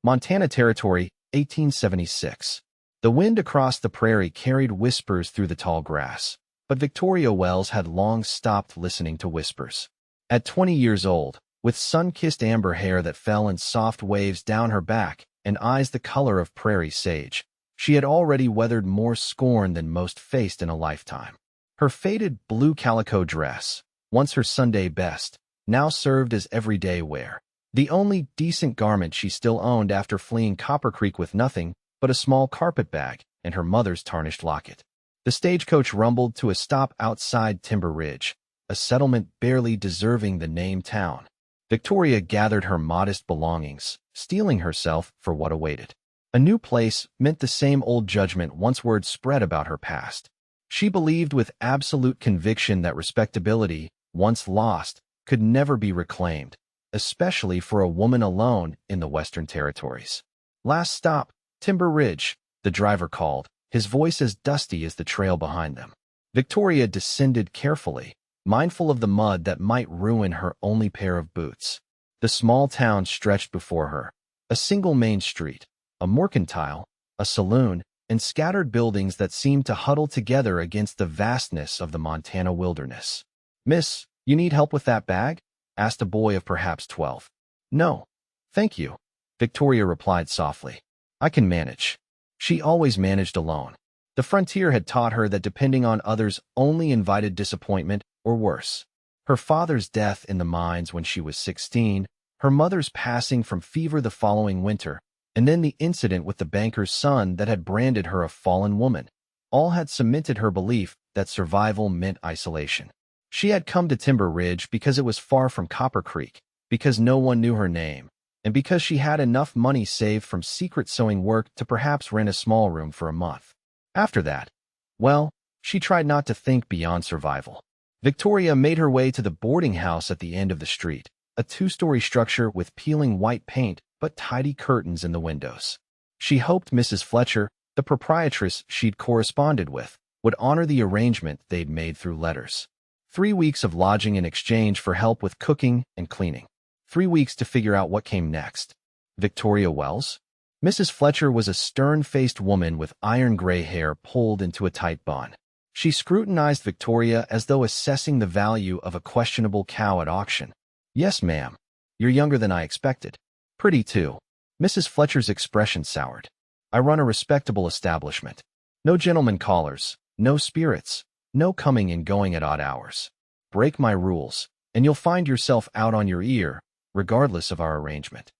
Montana Territory, 1876. The wind across the prairie carried whispers through the tall grass, but Victoria Wells had long stopped listening to whispers. At 20 years old, with sun-kissed amber hair that fell in soft waves down her back and eyes the color of prairie sage, she had already weathered more scorn than most faced in a lifetime. Her faded blue calico dress, once her Sunday best, now served as everyday wear. The only decent garment she still owned after fleeing Copper Creek with nothing but a small carpet bag and her mother's tarnished locket. The stagecoach rumbled to a stop outside Timber Ridge, a settlement barely deserving the name town. Victoria gathered her modest belongings, steeling herself for what awaited. A new place meant the same old judgment once word spread about her past. She believed with absolute conviction that respectability, once lost, could never be reclaimed, especially for a woman alone in the Western Territories. Last stop, Timber Ridge, the driver called, his voice as dusty as the trail behind them. Victoria descended carefully, mindful of the mud that might ruin her only pair of boots. The small town stretched before her, a single main street, a mercantile, a saloon, and scattered buildings that seemed to huddle together against the vastness of the Montana wilderness. "Miss, you need help with that bag?" asked a boy of perhaps 12. "No, thank you," Victoria replied softly. "I can manage." She always managed alone. The frontier had taught her that depending on others only invited disappointment or worse. Her father's death in the mines when she was 16, her mother's passing from fever the following winter, and then the incident with the banker's son that had branded her a fallen woman, all had cemented her belief that survival meant isolation. She had come to Timber Ridge because it was far from Copper Creek, because no one knew her name, and because she had enough money saved from secret sewing work to perhaps rent a small room for a month. After that, well, she tried not to think beyond survival. Victoria made her way to the boarding house at the end of the street, a two-story structure with peeling white paint but tidy curtains in the windows. She hoped Mrs. Fletcher, the proprietress she'd corresponded with, would honor the arrangement they'd made through letters. 3 weeks of lodging in exchange for help with cooking and cleaning. 3 weeks to figure out what came next. Victoria Wells? Mrs. Fletcher was a stern-faced woman with iron-gray hair pulled into a tight bun. She scrutinized Victoria as though assessing the value of a questionable cow at auction. "Yes, ma'am. You're younger than I expected. Pretty, too." Mrs. Fletcher's expression soured. "I run a respectable establishment. No gentlemen callers, no spirits, no coming and going at odd hours. Break my rules, and you'll find yourself out on your ear, regardless of our arrangement."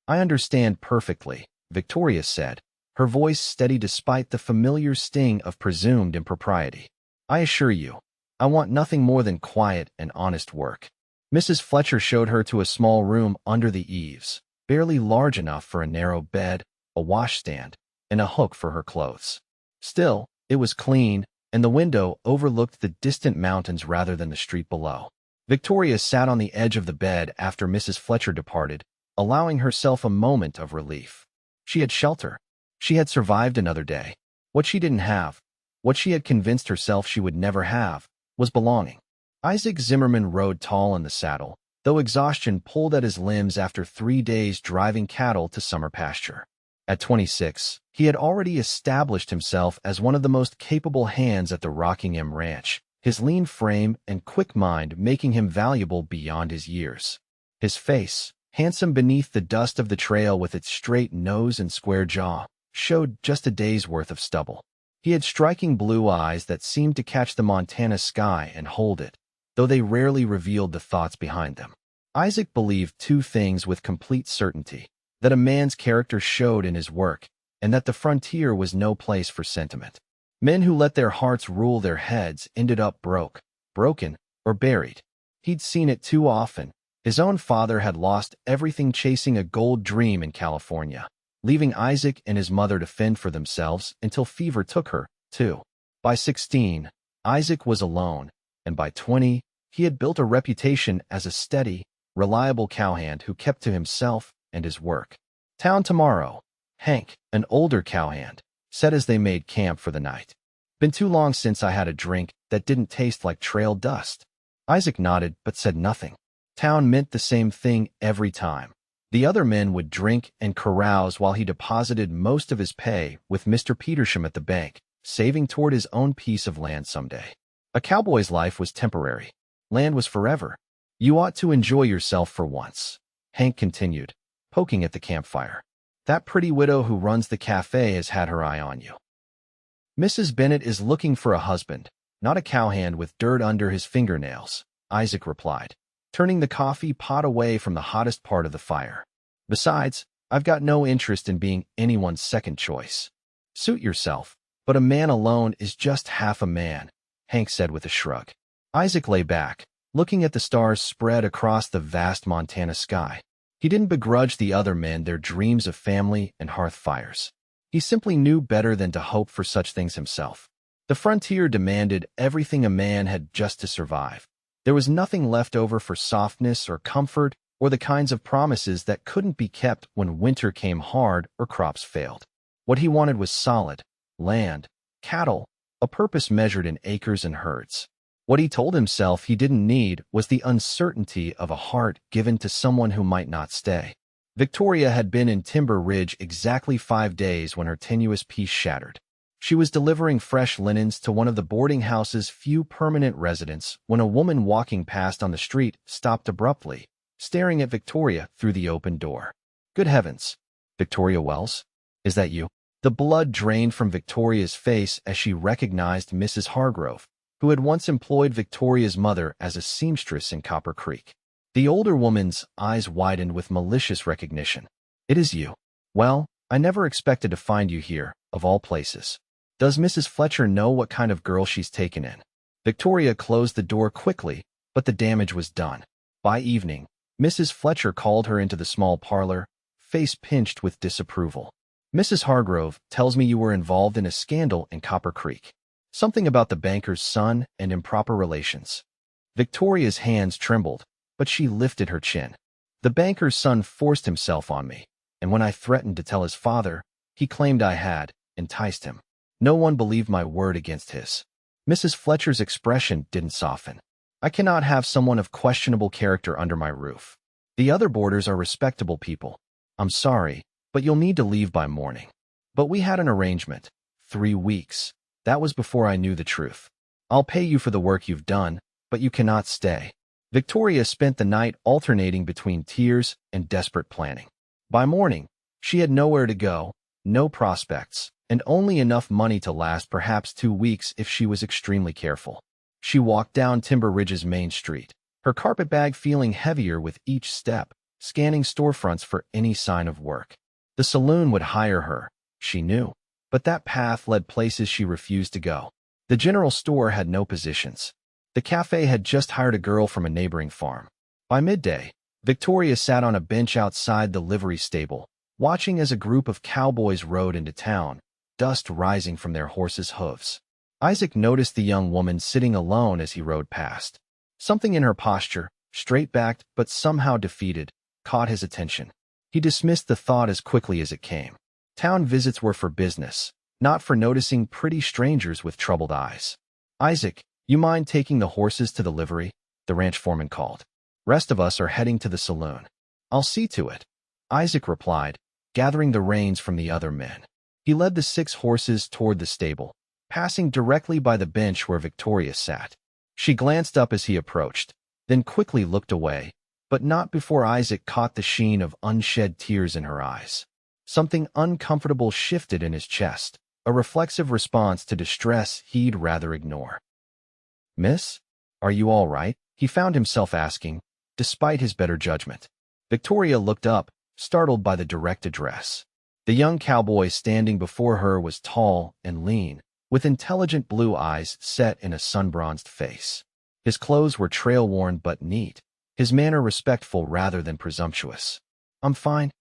"I understand perfectly," Victoria said, her voice steady despite the familiar sting of presumed impropriety. "I assure you, I want nothing more than quiet and honest work." Mrs. Fletcher showed her to a small room under the eaves, barely large enough for a narrow bed, a washstand, and a hook for her clothes. Still, it was clean, and the window overlooked the distant mountains rather than the street below. Victoria sat on the edge of the bed after Mrs. Fletcher departed, allowing herself a moment of relief. She had shelter. She had survived another day. What she didn't have, what she had convinced herself she would never have, was belonging. Isaac Zimmerman rode tall in the saddle, though exhaustion pulled at his limbs after 3 days driving cattle to summer pasture. At 26, he had already established himself as one of the most capable hands at the Rockingham Ranch, his lean frame and quick mind making him valuable beyond his years. His face, handsome beneath the dust of the trail with its straight nose and square jaw, showed just a day's worth of stubble. He had striking blue eyes that seemed to catch the Montana sky and hold it, though they rarely revealed the thoughts behind them. Isaac believed 2 things with complete certainty: that a man's character showed in his work, and that the frontier was no place for sentiment. Men who let their hearts rule their heads ended up broken, or buried. He'd seen it too often. His own father had lost everything chasing a gold dream in California, leaving Isaac and his mother to fend for themselves until fever took her, too. By 16, Isaac was alone, and by 20, he had built a reputation as a steady, reliable cowhand who kept to himself and his work. "Town tomorrow," Hank, an older cowhand, said as they made camp for the night. "Been too long since I had a drink that didn't taste like trail dust." Isaac nodded but said nothing. Town meant the same thing every time. The other men would drink and carouse while he deposited most of his pay with Mr. Petersham at the bank, saving toward his own piece of land someday. A cowboy's life was temporary. Land was forever. You ought to enjoy yourself for once, Hank continued, poking at the campfire. That pretty widow who runs the cafe has had her eye on you. Mrs. Bennet is looking for a husband, not a cowhand with dirt under his fingernails, Isaac replied, turning the coffee pot away from the hottest part of the fire. Besides, I've got no interest in being anyone's second choice. Suit yourself, but a man alone is just half a man, Hank said with a shrug. Isaac lay back, looking at the stars spread across the vast Montana sky. He didn't begrudge the other men their dreams of family and hearth fires. He simply knew better than to hope for such things himself. The frontier demanded everything a man had just to survive. There was nothing left over for softness or comfort or the kinds of promises that couldn't be kept when winter came hard or crops failed. What he wanted was solid land, cattle, a purpose measured in acres and herds. What he told himself he didn't need was the uncertainty of a heart given to someone who might not stay. Victoria had been in Timber Ridge exactly 5 days when her tenuous peace shattered. She was delivering fresh linens to one of the boarding house's few permanent residents when a woman walking past on the street stopped abruptly, staring at Victoria through the open door. Good heavens, Victoria Wells? Is that you? The blood drained from Victoria's face as she recognized Mrs. Hargrove, who had once employed Victoria's mother as a seamstress in Copper Creek. The older woman's eyes widened with malicious recognition. It is you. Well, I never expected to find you here, of all places. Does Mrs. Fletcher know what kind of girl she's taken in? Victoria closed the door quickly, but the damage was done. By evening, Mrs. Fletcher called her into the small parlor, face pinched with disapproval. Mrs. Hargrove tells me you were involved in a scandal in Copper Creek. Something about the banker's son and improper relations. Victoria's hands trembled, but she lifted her chin. The banker's son forced himself on me, and when I threatened to tell his father, he claimed I had enticed him. No one believed my word against his. Mrs. Fletcher's expression didn't soften. I cannot have someone of questionable character under my roof. The other boarders are respectable people. I'm sorry, but you'll need to leave by morning. But we had an arrangement. 3 weeks. That was before I knew the truth. I'll pay you for the work you've done, but you cannot stay. Victoria spent the night alternating between tears and desperate planning. By morning, she had nowhere to go, no prospects, and only enough money to last perhaps 2 weeks if she was extremely careful. She walked down Timber Ridge's main street, her carpetbag feeling heavier with each step, scanning storefronts for any sign of work. The saloon would hire her, she knew, but that path led places she refused to go. The general store had no positions. The cafe had just hired a girl from a neighboring farm. By midday, Victoria sat on a bench outside the livery stable, watching as a group of cowboys rode into town, dust rising from their horses' hooves. Isaac noticed the young woman sitting alone as he rode past. Something in her posture, straight-backed but somehow defeated, caught his attention. He dismissed the thought as quickly as it came. Town visits were for business, not for noticing pretty strangers with troubled eyes. Isaac, you mind taking the horses to the livery? The ranch foreman called. Rest of us are heading to the saloon. I'll see to it, Isaac replied, gathering the reins from the other men. He led the 6 horses toward the stable, passing directly by the bench where Victoria sat. She glanced up as he approached, then quickly looked away, but not before Isaac caught the sheen of unshed tears in her eyes. Something uncomfortable shifted in his chest, a reflexive response to distress he'd rather ignore. Miss, are you all right? He found himself asking, despite his better judgment. Victoria looked up, startled by the direct address. The young cowboy standing before her was tall and lean, with intelligent blue eyes set in a sun-bronzed face. His clothes were trail-worn but neat, his manner respectful rather than presumptuous. I'm fine,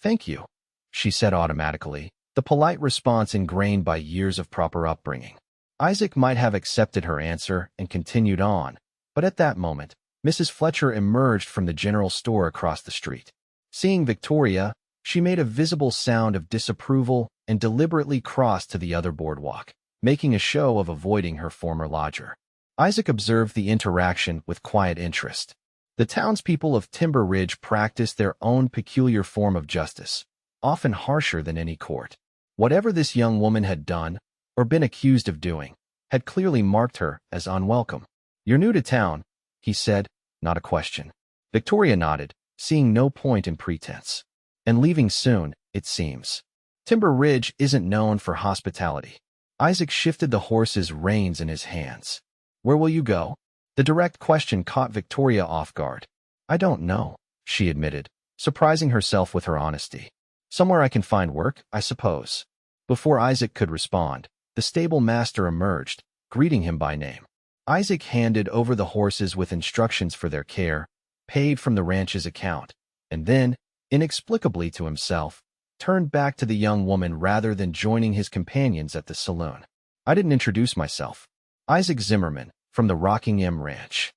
thank you, she said automatically, the polite response ingrained by years of proper upbringing. Isaac might have accepted her answer and continued on, but at that moment, Mrs. Fletcher emerged from the general store across the street. Seeing Victoria, she made a visible sound of disapproval and deliberately crossed to the other boardwalk, making a show of avoiding her former lodger. Isaac observed the interaction with quiet interest. The townspeople of Timber Ridge practiced their own peculiar form of justice, often harsher than any court. Whatever this young woman had done, or been accused of doing, had clearly marked her as unwelcome. "You're new to town," he said, not a question. Victoria nodded, seeing no point in pretense. "And leaving soon, it seems." Timber Ridge isn't known for hospitality. Isaac shifted the horse's reins in his hands. "Where will you go?" The direct question caught Victoria off guard. "I don't know," she admitted, surprising herself with her honesty. "Somewhere I can find work, I suppose." Before Isaac could respond, the stable master emerged, greeting him by name. Isaac handed over the horses with instructions for their care, paid from the ranch's account, and then, inexplicably to himself, turned back to the young woman rather than joining his companions at the saloon. "I didn't introduce myself. Isaac Zimmerman, from the Rockingham Ranch."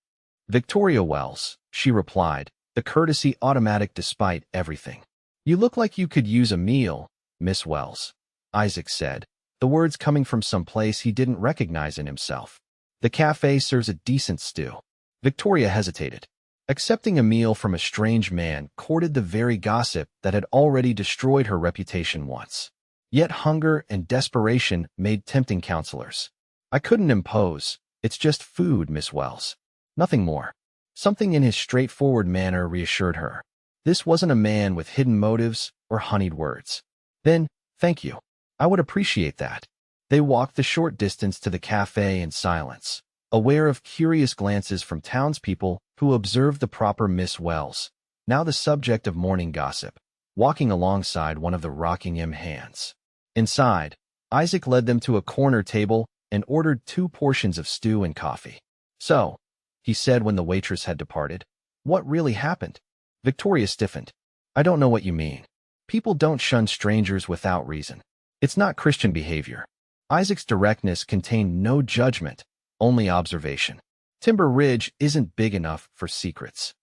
"Victoria Wells," she replied, the courtesy automatic despite everything. "You look like you could use a meal, Miss Wells," Isaac said, the words coming from some place he didn't recognize in himself. "The cafe serves a decent stew." Victoria hesitated. Accepting a meal from a strange man courted the very gossip that had already destroyed her reputation once. Yet hunger and desperation made tempting counselors. "I couldn't impose. It's just food, Miss Wells. Nothing more." Something in his straightforward manner reassured her. This wasn't a man with hidden motives or honeyed words. "Then, thank you. I would appreciate that." They walked the short distance to the cafe in silence, aware of curious glances from townspeople who observed the proper Miss Wells, now the subject of morning gossip, walking alongside one of the Rockingham hands. Inside, Isaac led them to a corner table and ordered 2 portions of stew and coffee. "So," he said when the waitress had departed, "what really happened?" Victoria stiffened. "I don't know what you mean. People don't shun strangers without reason. It's not Christian behavior." Isaac's directness contained no judgment, only observation. Timber Ridge isn't big enough for secrets.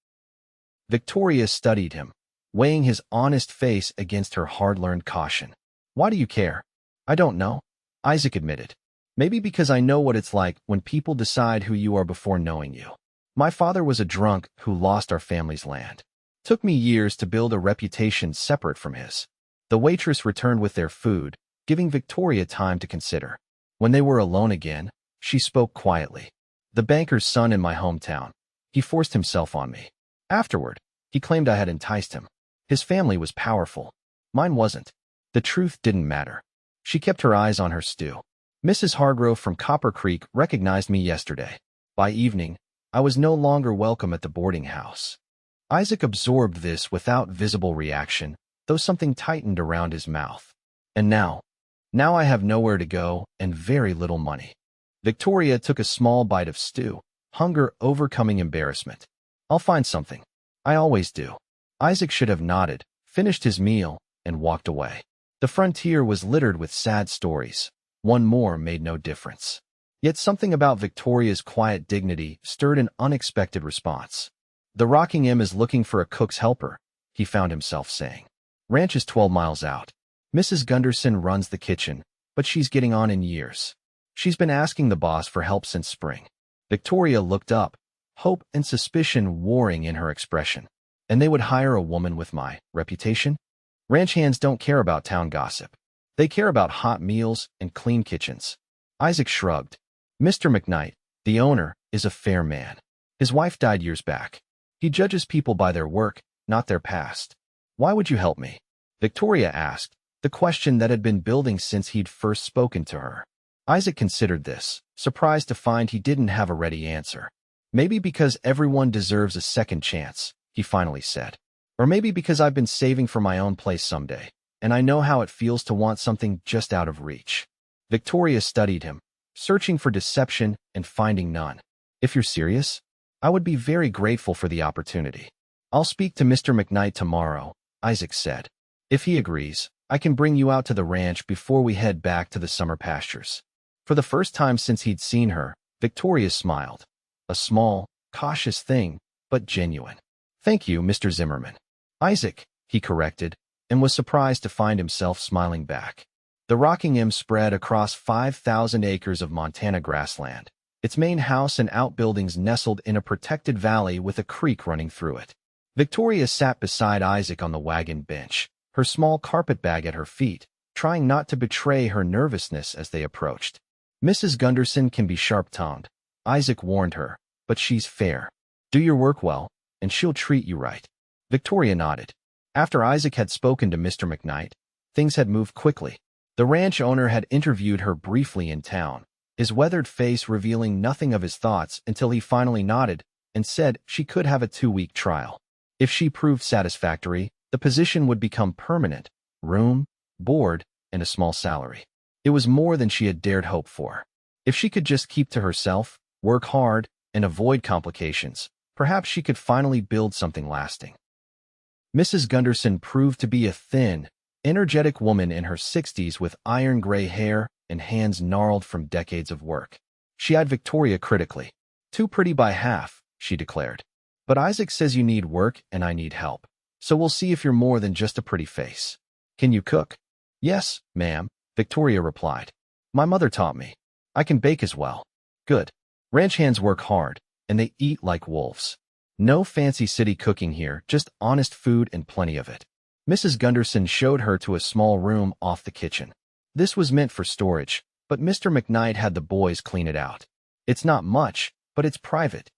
Victoria studied him, weighing his honest face against her hard-learned caution. "Why do you care?" "I don't know," Isaac admitted. "Maybe because I know what it's like when people decide who you are before knowing you. My father was a drunk who lost our family's land. Took me years to build a reputation separate from his." The waitress returned with their food, giving Victoria time to consider. When they were alone again, she spoke quietly. "The banker's son in my hometown. He forced himself on me. Afterward, he claimed I had enticed him. His family was powerful. Mine wasn't. The truth didn't matter." She kept her eyes on her stew. "Mrs. Hargrove from Copper Creek recognized me yesterday. By evening, I was no longer welcome at the boarding house." Isaac absorbed this without visible reaction, though something tightened around his mouth. "And now I have nowhere to go and very little money." Victoria took a small bite of stew, hunger overcoming embarrassment. "I'll find something. I always do." Isaac should have nodded, finished his meal, and walked away. The frontier was littered with sad stories. One more made no difference. Yet something about Victoria's quiet dignity stirred an unexpected response. "The Rockingham is looking for a cook's helper," he found himself saying. "Ranch is 12 miles out. Mrs. Gunderson runs the kitchen, but she's getting on in years. She's been asking the boss for help since spring." Victoria looked up, hope and suspicion warring in her expression. "And they would hire a woman with my reputation?" "Ranch hands don't care about town gossip. They care about hot meals and clean kitchens." Isaac shrugged. "Mr. McKnight, the owner, is a fair man. His wife died years back. He judges people by their work, not their past." "Why would you help me?" Victoria asked, the question that had been building since he'd first spoken to her. Isaac considered this, surprised to find he didn't have a ready answer. "Maybe because everyone deserves a second chance," he finally said. "Or maybe because I've been saving for my own place someday, and I know how it feels to want something just out of reach." Victoria studied him, searching for deception and finding none. "If you're serious, I would be very grateful for the opportunity." "I'll speak to Mr. McKnight tomorrow," Isaac said. "If he agrees, I can bring you out to the ranch before we head back to the summer pastures." For the first time since he'd seen her, Victoria smiled. A small, cautious thing, but genuine. "Thank you, Mr. Zimmerman." "Isaac," he corrected, and was surprised to find himself smiling back. The Rockingham spread across 5,000 acres of Montana grassland, its main house and outbuildings nestled in a protected valley with a creek running through it. Victoria sat beside Isaac on the wagon bench, her small carpetbag at her feet, trying not to betray her nervousness as they approached. Mrs. Gunderson can be sharp-tongued, Isaac warned her, but she's fair. Do your work well, and she'll treat you right. Victoria nodded. After Isaac had spoken to Mr. McKnight, things had moved quickly. The ranch owner had interviewed her briefly in town, his weathered face revealing nothing of his thoughts until he finally nodded and said she could have a 2-week trial. If she proved satisfactory, the position would become permanent, room, board, and a small salary. It was more than she had dared hope for. If she could just keep to herself, work hard, and avoid complications, perhaps she could finally build something lasting. Mrs. Gunderson proved to be a thin, energetic woman in her 60s with iron-gray hair and hands gnarled from decades of work. She eyed Victoria critically. Too pretty by half, she declared. But Isaac says you need work and I need help. So we'll see if you're more than just a pretty face. Can you cook? Yes, ma'am, Victoria replied. My mother taught me. I can bake as well. Good. Ranch hands work hard, and they eat like wolves. No fancy city cooking here, just honest food and plenty of it. Mrs. Gunderson showed her to a small room off the kitchen. This was meant for storage, but Mr. McKnight had the boys clean it out. It's not much, but it's private.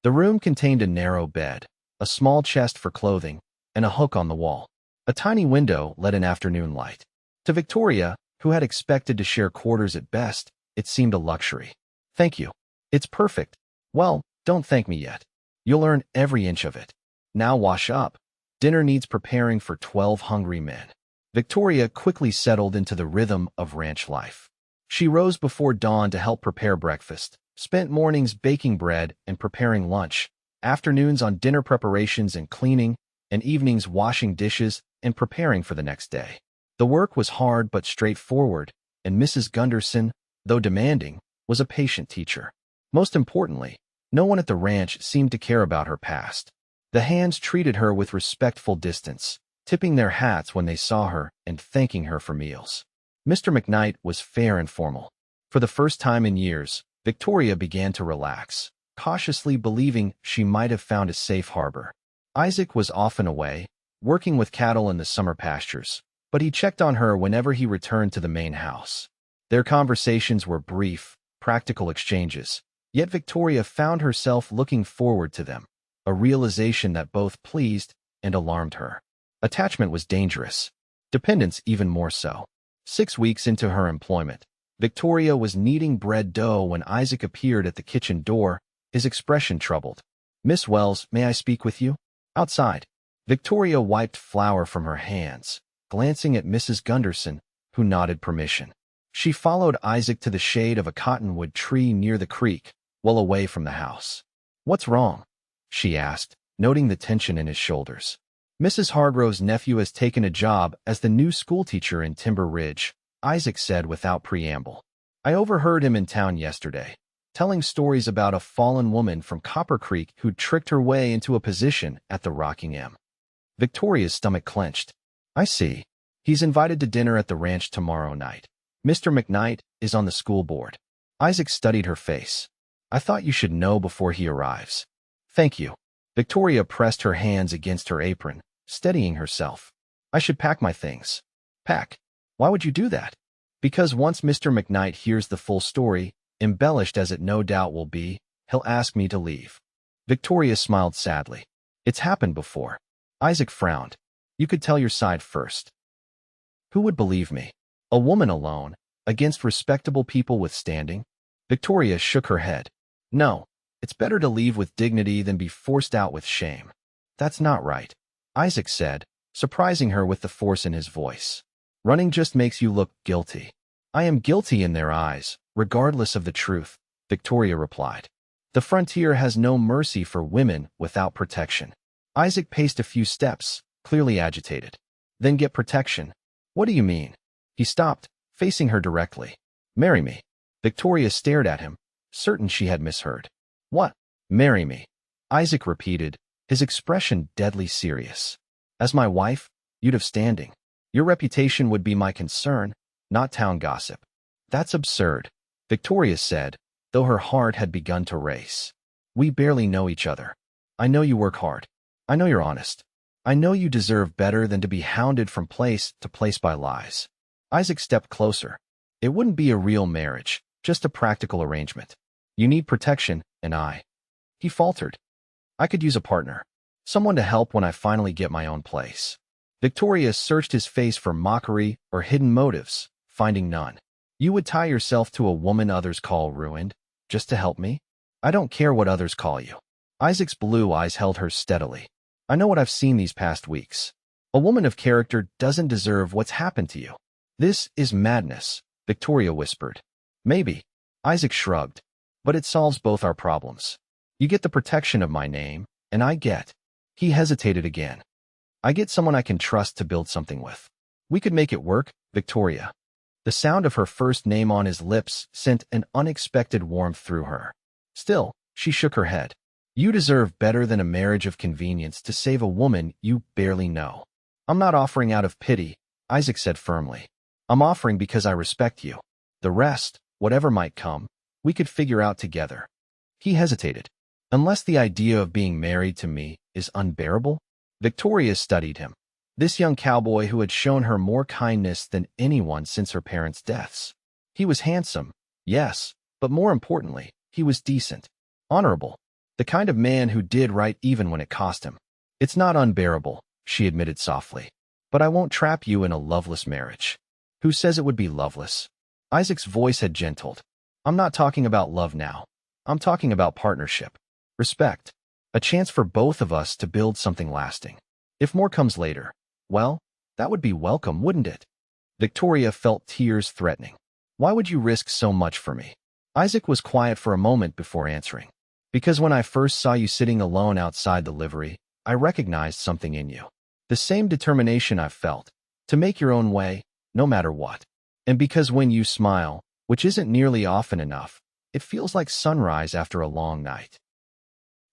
The room contained a narrow bed, a small chest for clothing, and a hook on the wall. A tiny window let in afternoon light. To Victoria, who had expected to share quarters at best, it seemed a luxury. Thank you. It's perfect. Well, don't thank me yet. You'll earn every inch of it. Now wash up. Dinner needs preparing for 12 hungry men. Victoria quickly settled into the rhythm of ranch life. She rose before dawn to help prepare breakfast, spent mornings baking bread and preparing lunch, afternoons on dinner preparations and cleaning, and evenings washing dishes and preparing for the next day. The work was hard but straightforward, and Mrs. Gunderson, though demanding, was a patient teacher. Most importantly, no one at the ranch seemed to care about her past. The hands treated her with respectful distance, tipping their hats when they saw her and thanking her for meals. Mr. McKnight was fair and formal. For the first time in years, Victoria began to relax, cautiously believing she might have found a safe harbor. Isaac was often away, working with cattle in the summer pastures, but he checked on her whenever he returned to the main house. Their conversations were brief, practical exchanges, yet Victoria found herself looking forward to them, a realization that both pleased and alarmed her. Attachment was dangerous, dependence even more so. 6 weeks into her employment, Victoria was kneading bread dough when Isaac appeared at the kitchen door, his expression troubled. Miss Wells, may I speak with you? Outside. Victoria wiped flour from her hands, glancing at Mrs. Gunderson, who nodded permission. She followed Isaac to the shade of a cottonwood tree near the creek, well away from the house. What's wrong? She asked, noting the tension in his shoulders. Mrs. Hargrove's nephew has taken a job as the new schoolteacher in Timber Ridge, Isaac said without preamble. I overheard him in town yesterday, telling stories about a fallen woman from Copper Creek who'd tricked her way into a position at the Rocking M. Victoria's stomach clenched. I see. He's invited to dinner at the ranch tomorrow night. Mr. McKnight is on the school board. Isaac studied her face. I thought you should know before he arrives. Thank you. Victoria pressed her hands against her apron, steadying herself. I should pack my things. Pack? Why would you do that? Because once Mr. McKnight hears the full story, embellished as it no doubt will be, he'll ask me to leave. Victoria smiled sadly. It's happened before. Isaac frowned. You could tell your side first. Who would believe me? A woman alone, against respectable people with standing? Victoria shook her head. No, it's better to leave with dignity than be forced out with shame. That's not right, Isaac said, surprising her with the force in his voice. Running just makes you look guilty. I am guilty in their eyes, regardless of the truth, Victoria replied. The frontier has no mercy for women without protection. Isaac paced a few steps, clearly agitated. Then get protection. What do you mean? He stopped, facing her directly. Marry me. Victoria stared at him, certain she had misheard. What? Marry me. Isaac repeated, his expression deadly serious. As my wife, you'd have standing. Your reputation would be my concern, not town gossip. That's absurd, Victoria said, though her heart had begun to race. We barely know each other. I know you work hard. I know you're honest. I know you deserve better than to be hounded from place to place by lies. Isaac stepped closer. It wouldn't be a real marriage, just a practical arrangement. You need protection, and He faltered. I could use a partner. Someone to help when I finally get my own place. Victoria searched his face for mockery or hidden motives, finding none. You would tie yourself to a woman others call ruined, just to help me? I don't care what others call you. Isaac's blue eyes held her steadily. I know what I've seen these past weeks. A woman of character doesn't deserve what's happened to you. This is madness, Victoria whispered. Maybe. Isaac shrugged. But it solves both our problems. You get the protection of my name, and I get. He hesitated again. I get someone I can trust to build something with. We could make it work, Victoria. The sound of her first name on his lips sent an unexpected warmth through her. Still, she shook her head. You deserve better than a marriage of convenience to save a woman you barely know. I'm not offering out of pity, Isaac said firmly. I'm offering because I respect you. The rest, whatever might come, we could figure out together. He hesitated. Unless the idea of being married to me is unbearable? Victoria studied him. This young cowboy who had shown her more kindness than anyone since her parents' deaths. He was handsome, yes, but more importantly, he was decent, honorable, the kind of man who did right even when it cost him. It's not unbearable, she admitted softly, but I won't trap you in a loveless marriage. Who says it would be loveless? Isaac's voice had gentled. I'm not talking about love now. I'm talking about partnership, respect, a chance for both of us to build something lasting. If more comes later, well, that would be welcome, wouldn't it? Victoria felt tears threatening. Why would you risk so much for me? Isaac was quiet for a moment before answering. Because when I first saw you sitting alone outside the livery, I recognized something in you. The same determination I've felt, to make your own way, no matter what. And because when you smile, which isn't nearly often enough, it feels like sunrise after a long night.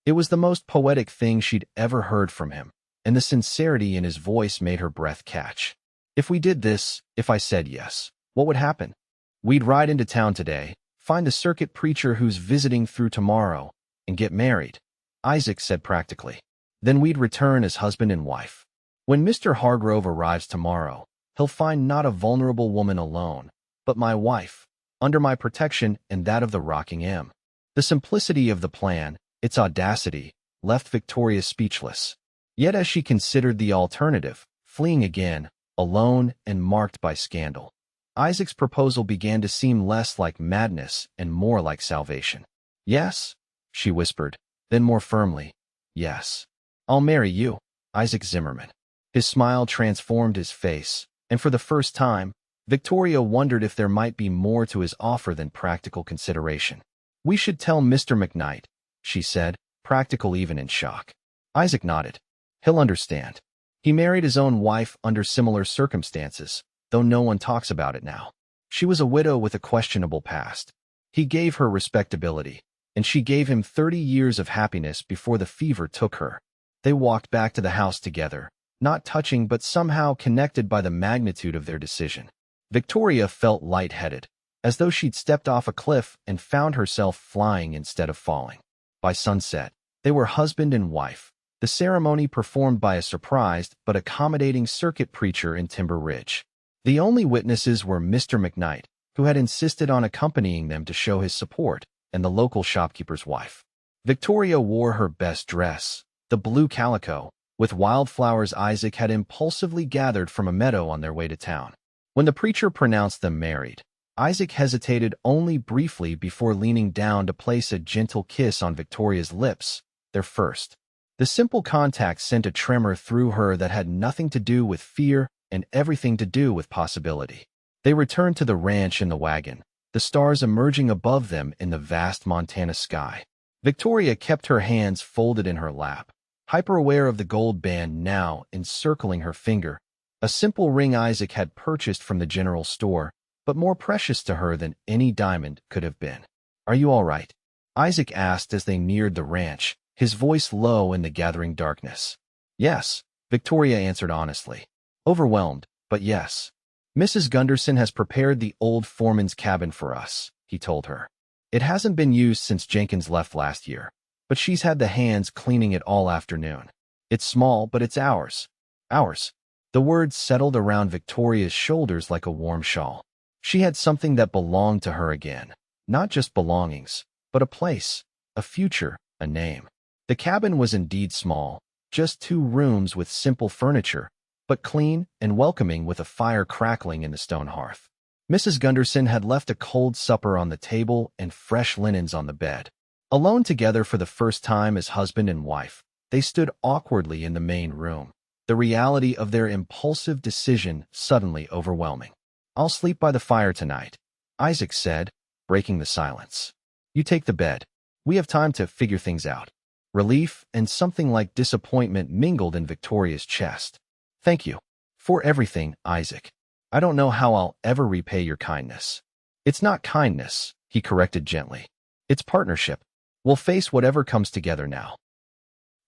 It was the most poetic thing she'd ever heard from him, and the sincerity in his voice made her breath catch. If we did this, if I said yes, what would happen? We'd ride into town today, find the circuit preacher who's visiting through tomorrow, and get married, Isaac said practically. Then we'd return as husband and wife. When Mr. Hargrove arrives tomorrow, he'll find not a vulnerable woman alone, but my wife, under my protection and that of the rocking M. The simplicity of the plan, its audacity, left Victoria speechless. Yet as she considered the alternative, fleeing again, alone and marked by scandal, Isaac's proposal began to seem less like madness and more like salvation. Yes, she whispered, then more firmly, yes. I'll marry you, Isaac Zimmerman. His smile transformed his face, and for the first time, Victoria wondered if there might be more to his offer than practical consideration. We should tell Mr. McKnight, she said, practical even in shock. Isaac nodded. He'll understand. He married his own wife under similar circumstances, though no one talks about it now. She was a widow with a questionable past. He gave her respectability, and she gave him 30 years of happiness before the fever took her. They walked back to the house together, not touching but somehow connected by the magnitude of their decision. Victoria felt lightheaded, as though she'd stepped off a cliff and found herself flying instead of falling. By sunset, they were husband and wife, the ceremony performed by a surprised but accommodating circuit preacher in Timber Ridge. The only witnesses were Mr. McKnight, who had insisted on accompanying them to show his support, and the local shopkeeper's wife. Victoria wore her best dress, the blue calico, with wildflowers Isaac had impulsively gathered from a meadow on their way to town. When the preacher pronounced them married, Isaac hesitated only briefly before leaning down to place a gentle kiss on Victoria's lips, their first. The simple contact sent a tremor through her that had nothing to do with fear and everything to do with possibility. They returned to the ranch in the wagon, the stars emerging above them in the vast Montana sky. Victoria kept her hands folded in her lap, hyper-aware of the gold band now encircling her finger, a simple ring Isaac had purchased from the general store, but more precious to her than any diamond could have been. Are you all right? Isaac asked as they neared the ranch, his voice low in the gathering darkness. Yes, Victoria answered honestly. Overwhelmed, but yes. Mrs. Gunderson has prepared the old foreman's cabin for us, he told her. It hasn't been used since Jenkins left last year, but she's had the hands cleaning it all afternoon. It's small, but it's ours. Ours. The words settled around Victoria's shoulders like a warm shawl. She had something that belonged to her again. Not just belongings, but a place, a future, a name. The cabin was indeed small, just 2 rooms with simple furniture, but clean and welcoming with a fire crackling in the stone hearth. Mrs. Gunderson had left a cold supper on the table and fresh linens on the bed. Alone together for the first time as husband and wife, they stood awkwardly in the main room, the reality of their impulsive decision suddenly overwhelming. "I'll sleep by the fire tonight," Isaac said, breaking the silence. "You take the bed. We have time to figure things out." Relief and something like disappointment mingled in Victoria's chest. "Thank you for everything, Isaac. I don't know how I'll ever repay your kindness." "It's not kindness," he corrected gently. "It's partnership. We'll face whatever comes together now."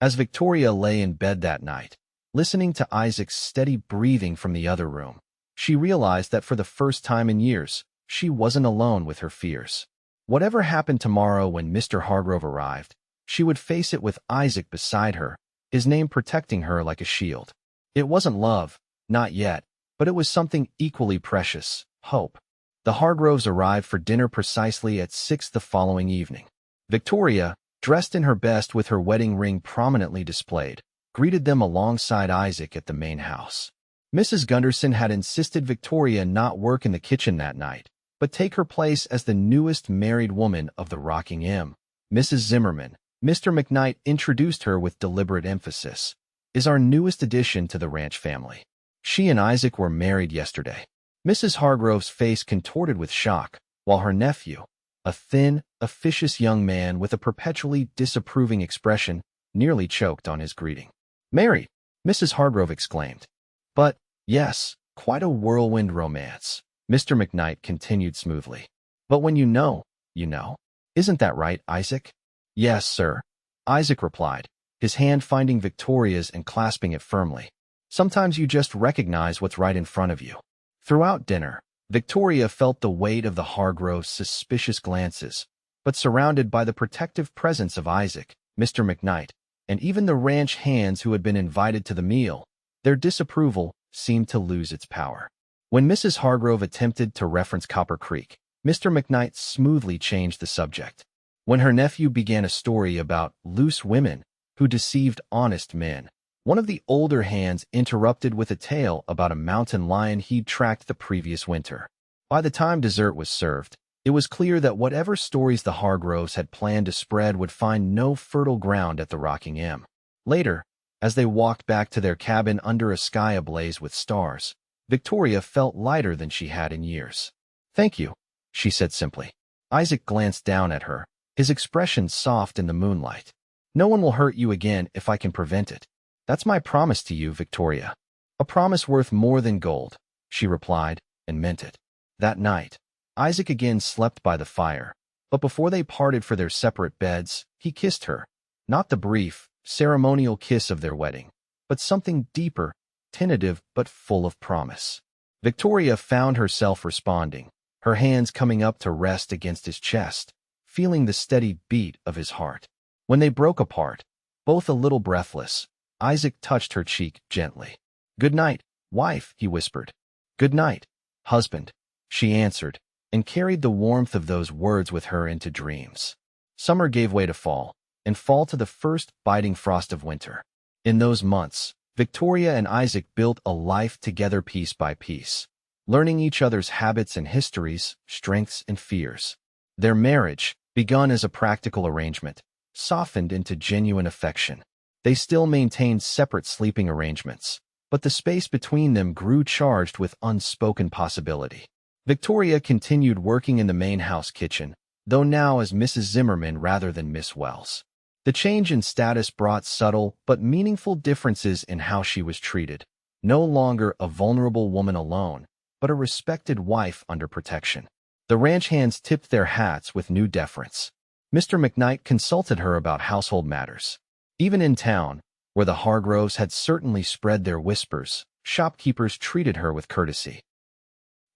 As Victoria lay in bed that night, listening to Isaac's steady breathing from the other room, she realized that for the first time in years, she wasn't alone with her fears. Whatever happened tomorrow when Mr. Hargrove arrived, she would face it with Isaac beside her, his name protecting her like a shield. It wasn't love, not yet, but it was something equally precious, hope. The Hargroves arrived for dinner precisely at 6 the following evening. Victoria, dressed in her best with her wedding ring prominently displayed, greeted them alongside Isaac at the main house. Mrs. Gunderson had insisted Victoria not work in the kitchen that night, but take her place as the newest married woman of the Rocking M. Mrs. Zimmerman, Mr. McKnight introduced her with deliberate emphasis, is our newest addition to the ranch family. She and Isaac were married yesterday. Mrs. Hargrove's face contorted with shock, while her nephew, a thin, officious young man with a perpetually disapproving expression, nearly choked on his greeting. "Married," Mrs. Hargrove exclaimed. "But, yes, quite a whirlwind romance," Mr. McKnight continued smoothly. "But when you know, you know. Isn't that right, Isaac?" "Yes, sir," Isaac replied, his hand finding Victoria's and clasping it firmly. "Sometimes you just recognize what's right in front of you." Throughout dinner, Victoria felt the weight of the Hargroves' suspicious glances, but surrounded by the protective presence of Isaac, Mr. McKnight, and even the ranch hands who had been invited to the meal, their disapproval seemed to lose its power. When Mrs. Hargrove attempted to reference Copper Creek, Mr. McKnight smoothly changed the subject. When her nephew began a story about loose women who deceived honest men, one of the older hands interrupted with a tale about a mountain lion he'd tracked the previous winter. By the time dessert was served, it was clear that whatever stories the Hargroves had planned to spread would find no fertile ground at the Rocking M. Later, as they walked back to their cabin under a sky ablaze with stars, Victoria felt lighter than she had in years. "Thank you," she said simply. Isaac glanced down at her, his expression soft in the moonlight. "No one will hurt you again if I can prevent it. That's my promise to you, Victoria. A promise worth more than gold," she replied, and meant it. That night, Isaac again slept by the fire, but before they parted for their separate beds, he kissed her. Not the brief, ceremonial kiss of their wedding, but something deeper, tentative but full of promise. Victoria found herself responding, her hands coming up to rest against his chest, feeling the steady beat of his heart. When they broke apart, both a little breathless, Isaac touched her cheek gently. "Good night, wife," he whispered. "Good night, husband," she answered, and carried the warmth of those words with her into dreams. Summer gave way to fall, and fall to the first biting frost of winter. In those months, Victoria and Isaac built a life together piece by piece, learning each other's habits and histories, strengths and fears. Their marriage, begun as a practical arrangement, softened into genuine affection. They still maintained separate sleeping arrangements, but the space between them grew charged with unspoken possibility. Victoria continued working in the main house kitchen, though now as Mrs. Zimmerman rather than Miss Wells. The change in status brought subtle but meaningful differences in how she was treated. No longer a vulnerable woman alone, but a respected wife under protection. The ranch hands tipped their hats with new deference. Mr. McKnight consulted her about household matters. Even in town, where the Hargroves had certainly spread their whispers, shopkeepers treated her with courtesy.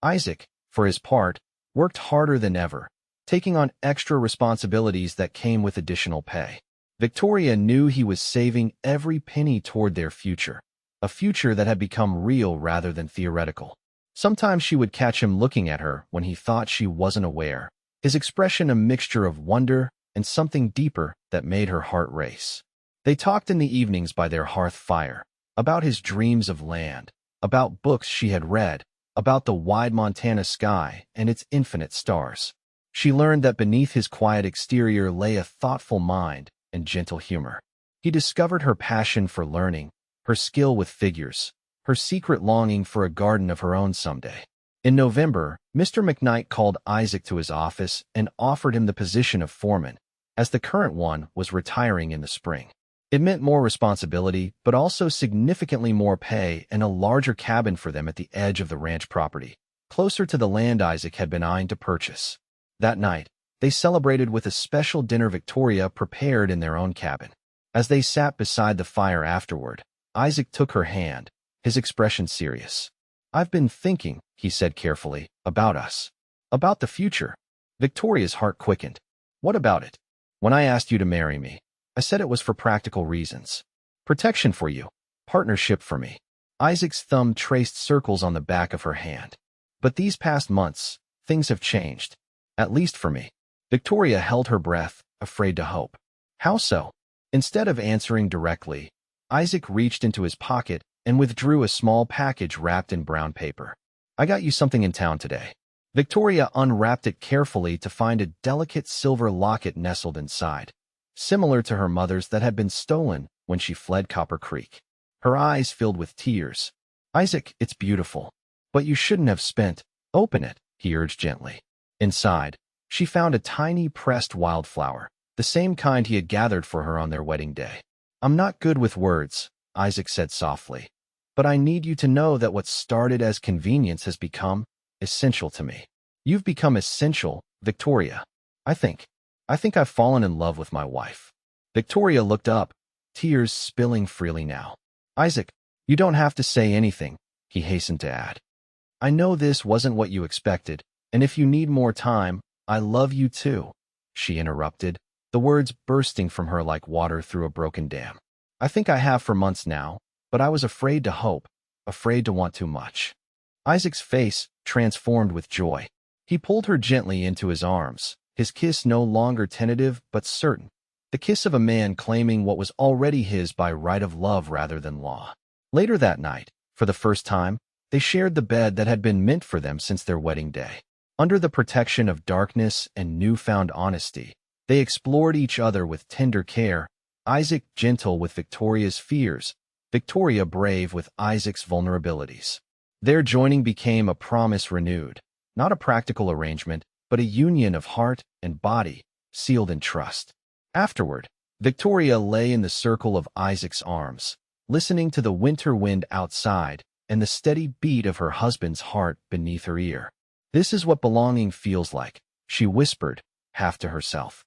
Isaac, for his part, worked harder than ever, taking on extra responsibilities that came with additional pay. Victoria knew he was saving every penny toward their future, a future that had become real rather than theoretical. Sometimes she would catch him looking at her when he thought she wasn't aware, his expression a mixture of wonder and something deeper that made her heart race. They talked in the evenings by their hearth fire, about his dreams of land, about books she had read, about the wide Montana sky and its infinite stars. She learned that beneath his quiet exterior lay a thoughtful mind and gentle humor. He discovered her passion for learning, her skill with figures, her secret longing for a garden of her own someday. In November, Mr. McKnight called Isaac to his office and offered him the position of foreman, as the current one was retiring in the spring. It meant more responsibility, but also significantly more pay and a larger cabin for them at the edge of the ranch property, closer to the land Isaac had been eyeing to purchase. That night, they celebrated with a special dinner Victoria prepared in their own cabin. As they sat beside the fire afterward, Isaac took her hand, his expression serious. "I've been thinking," he said carefully, "about us. About the future." Victoria's heart quickened. "What about it?" "When I asked you to marry me, I said it was for practical reasons. Protection for you. Partnership for me." Isaac's thumb traced circles on the back of her hand. "But these past months, things have changed. At least for me." Victoria held her breath, afraid to hope. "How so?" Instead of answering directly, Isaac reached into his pocket and withdrew a small package wrapped in brown paper. "I got you something in town today." Victoria unwrapped it carefully to find a delicate silver locket nestled inside, similar to her mother's that had been stolen when she fled Copper Creek. Her eyes filled with tears. "Isaac, it's beautiful. But you shouldn't have spent—" "Open it," he urged gently. Inside, she found a tiny pressed wildflower, the same kind he had gathered for her on their wedding day. "I'm not good with words," Isaac said softly, "but I need you to know that what started as convenience has become essential to me. You've become essential, Victoria. I think I've fallen in love with my wife." Victoria looked up, tears spilling freely now. "Isaac, you don't have to say anything," he hastened to add. "I know this wasn't what you expected, and if you need more time, I love you too," she interrupted, the words bursting from her like water through a broken dam. "I think I have for months now, but I was afraid to hope, afraid to want too much." Isaac's face transformed with joy. He pulled her gently into his arms, his kiss no longer tentative but certain, the kiss of a man claiming what was already his by right of love rather than law. Later that night, for the first time, they shared the bed that had been meant for them since their wedding day. Under the protection of darkness and newfound honesty, they explored each other with tender care, Isaac gentle with Victoria's fears, Victoria brave with Isaac's vulnerabilities. Their joining became a promise renewed, not a practical arrangement, but a union of heart and body, sealed in trust. Afterward, Victoria lay in the circle of Isaac's arms, listening to the winter wind outside and the steady beat of her husband's heart beneath her ear. "This is what belonging feels like," she whispered, half to herself.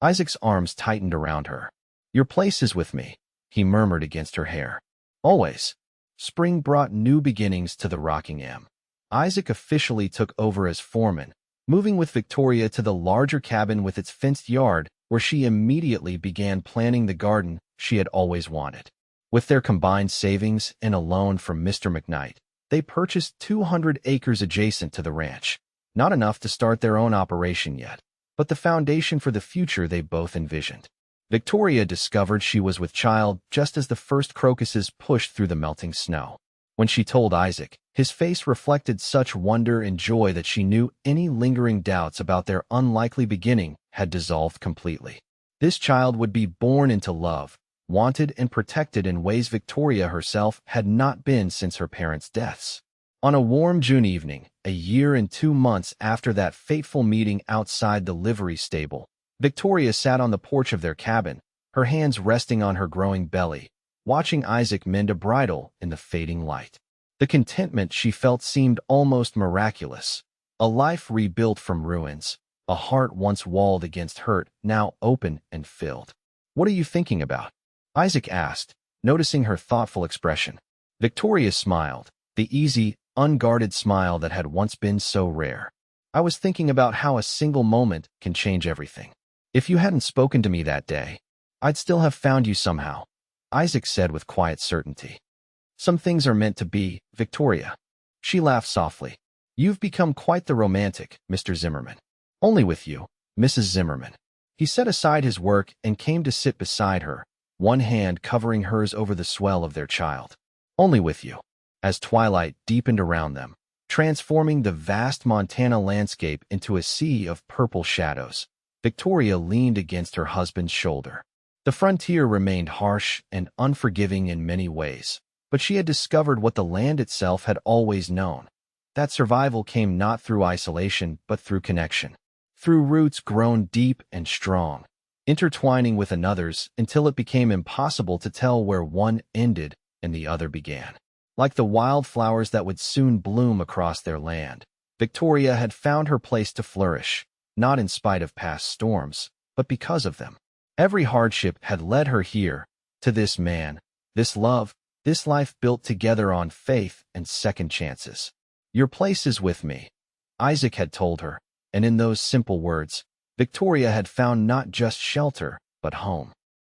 Isaac's arms tightened around her. "Your place is with me," he murmured against her hair. "Always." Spring brought new beginnings to the Rockingham. Isaac officially took over as foreman, moving with Victoria to the larger cabin with its fenced yard, where she immediately began planning the garden she had always wanted. With their combined savings and a loan from Mr. McKnight, they purchased 200 acres adjacent to the ranch. Not enough to start their own operation yet, but the foundation for the future they both envisioned. Victoria discovered she was with child just as the first crocuses pushed through the melting snow. When she told Isaac, his face reflected such wonder and joy that she knew any lingering doubts about their unlikely beginning had dissolved completely. This child would be born into love, wanted and protected in ways Victoria herself had not been since her parents' deaths. On a warm June evening, a year and 2 months after that fateful meeting outside the livery stable, Victoria sat on the porch of their cabin, her hands resting on her growing belly, watching Isaac mend a bridle in the fading light. The contentment she felt seemed almost miraculous. A life rebuilt from ruins, a heart once walled against hurt, now open and filled. "What are you thinking about?" Isaac asked, noticing her thoughtful expression. Victoria smiled, the easy, unguarded smile that had once been so rare. I was thinking about how a single moment can change everything. If you hadn't spoken to me that day, I'd still have found you somehow, Isaac said with quiet certainty. Some things are meant to be, Victoria. She laughed softly. You've become quite the romantic, Mr. Zimmerman. Only with you, Mrs. Zimmerman. He set aside his work and came to sit beside her, one hand covering hers over the swell of their child. Only with you. As twilight deepened around them, transforming the vast Montana landscape into a sea of purple shadows, Victoria leaned against her husband's shoulder. The frontier remained harsh and unforgiving in many ways, but she had discovered what the land itself had always known. That survival came not through isolation, but through connection. Through roots grown deep and strong, intertwining with another's until it became impossible to tell where one ended and the other began. Like the wildflowers that would soon bloom across their land, Victoria had found her place to flourish, not in spite of past storms, but because of them. Every hardship had led her here, to this man, this love, this life built together on faith and second chances. Your place is with me, Isaac had told her, and in those simple words, Victoria had found not just shelter, but home.